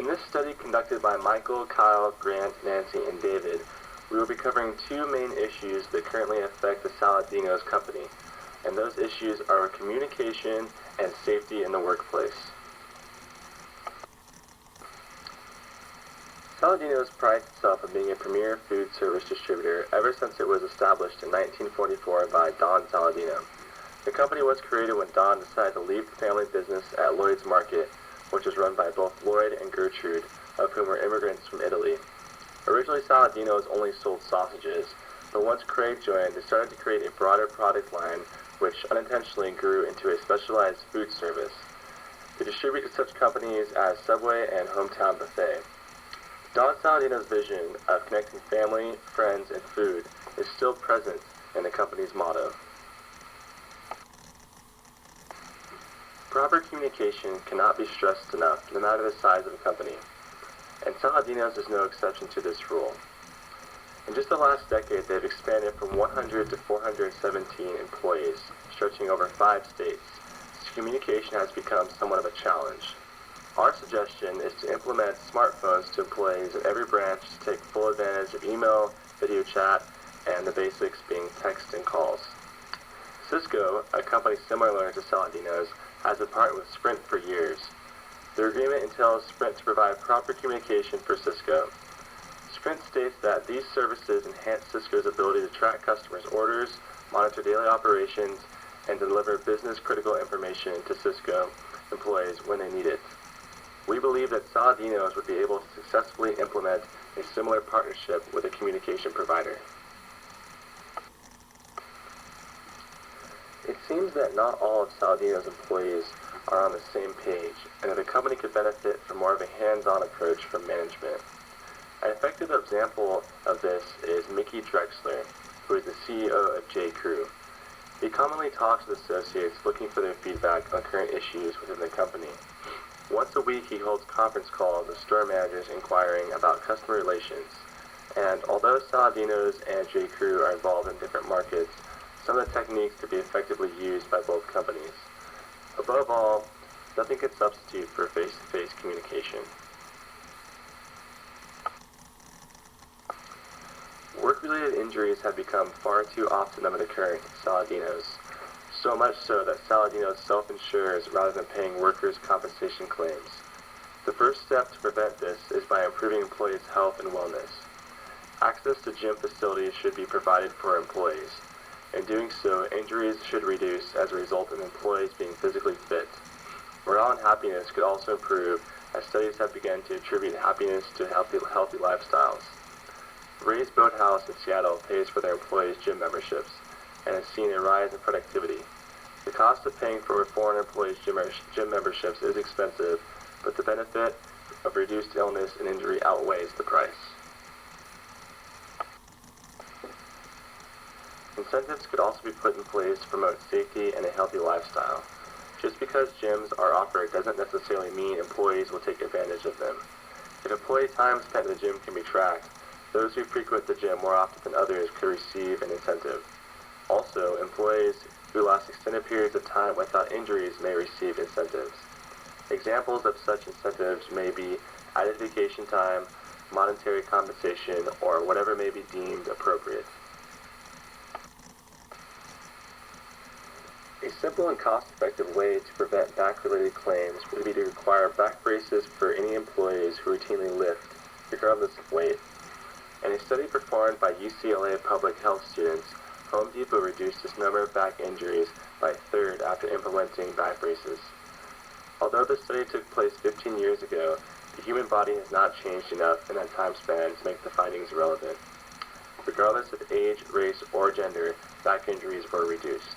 In this study conducted by Michael, Kyle, Grant, Nancy, and David, we will be covering two main issues that currently affect the Saladino's company, and those issues are communication and safety in the workplace. Saladino's prides itself on being a premier food service distributor ever since it was established in 1944 by Don Saladino. The company was created when Don decided to leave the family business at Lloyd's Market, which was run by both Lloyd and Gertrude, of whom were immigrants from Italy. Originally, Saladino's only sold sausages, but once Craig joined, they started to create a broader product line, which unintentionally grew into a specialized food service. They distributed such companies as Subway and Hometown Buffet. Don Saladino's vision of connecting family, friends, and food is still present in the company's motto. Proper communication cannot be stressed enough, no matter the size of a company, and Saladino's is no exception to this rule. In just the last decade, they've expanded from 100 to 417 employees, stretching over 5 states, so communication has become somewhat of a challenge. Our suggestion is to implement smartphones to employees in every branch to take full advantage of email, video chat, and the basics being text and calls. Cisco, a company similar to Saladino's, has been partnered with Sprint for years. Their agreement entails Sprint to provide proper communication for Cisco. Sprint states that these services enhance Cisco's ability to track customers' orders, monitor daily operations, and deliver business-critical information to Cisco employees when they need it. We believe that Saladino's would be able to successfully implement a similar partnership with a communication provider. It seems that not all of Saladino's employees are on the same page, and that the company could benefit from more of a hands-on approach from management. An effective example of this is Mickey Drexler, who is the CEO of J.Crew. He commonly talks with associates looking for their feedback on current issues within the company. Once a week, he holds conference calls with store managers inquiring about customer relations. And although Saladino's and J.Crew are involved in different markets, some of the techniques could be effectively used by both companies. Above all, nothing could substitute for face-to-face communication. Work-related injuries have become far too often of an occurrence at Saladino's. So much so that Saladino's self-insures rather than paying workers' compensation claims. The first step to prevent this is by improving employees' health and wellness. Access to gym facilities should be provided for employees. In doing so, injuries should reduce as a result of employees being physically fit. Morale and happiness could also improve as studies have begun to attribute happiness to healthy lifestyles. Ray's Boathouse in Seattle pays for their employees' gym memberships and has seen a rise in productivity. The cost of paying for foreign employees' gym memberships is expensive, but the benefit of reduced illness and injury outweighs the price. Incentives could also be put in place to promote safety and a healthy lifestyle. Just because gyms are offered doesn't necessarily mean employees will take advantage of them. If employee time spent in the gym can be tracked, those who frequent the gym more often than others could receive an incentive. Also, employees who last extended periods of time without injuries may receive incentives. Examples of such incentives may be added vacation time, monetary compensation, or whatever may be deemed appropriate. A simple and cost-effective way to prevent back-related claims would be to require back braces for any employees who routinely lift, regardless of weight. In a study performed by UCLA public health students, Home Depot reduced its number of back injuries by a third after implementing back braces. Although the study took place 15 years ago, the human body has not changed enough in that time span to make the findings relevant. Regardless of age, race, or gender, back injuries were reduced.